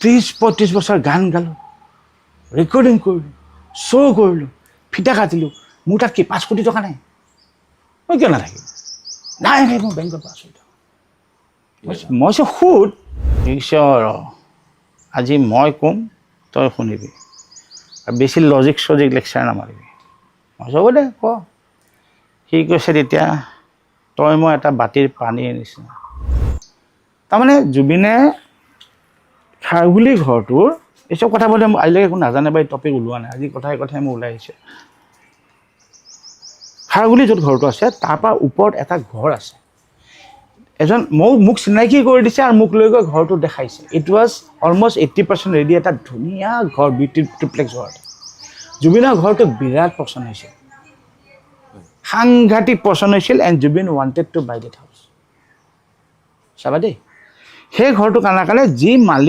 30-35 বছৰ গান গালোঁ, ৰেকৰ্ডিং কৰিলোঁ, শ্ব' কৰিলোঁ, ফিটা কাটিলোঁ। মোৰ তাত কি 5 কোটি টকা নাই? মই কিয় নাথাকিম? নাই মই বেংকত আছোঁ। মই সুধ ঈশ্বৰ, আজি মই ক'ম, তই শুনিবি, আৰু বেছি লজিক লেকচাৰ নামাৰিবি। মই হ'ব দে ক। সি কৈছে তেতিয়া, তই মই এটা বাতিৰ পানীৰ নিচিনা। তাৰমানে জুবিনে খাৰঘুলি ঘৰটোৰ এইচব কথা বোলে আজিলৈকে একো নাজানে বা এই টপিক ওলোৱা নাই। আজি কথাই মোৰ ওলাই আহিছে। খাৰঘুলি য'ত ঘৰটো আছে তাৰপৰা ওপৰত এটা ঘৰ আছে। এজন মোক চিনাকি কৰি দিছে আৰু মোক লৈ গৈ ঘৰটো দেখাইছে। It was almost 80% ready. এটা ধুনীয়া ঘৰ, ট্ৰিপ্লেক্স ঘৰ। জুবিনৰ ঘৰটো বিৰাট পচন্দ হৈছিল, সাংঘাতিক পচন্দ হৈছিল। And Zubeen wanted to buy that house. চাবা দেই, সেই ঘৰটো কাণে কাণে যি মালিক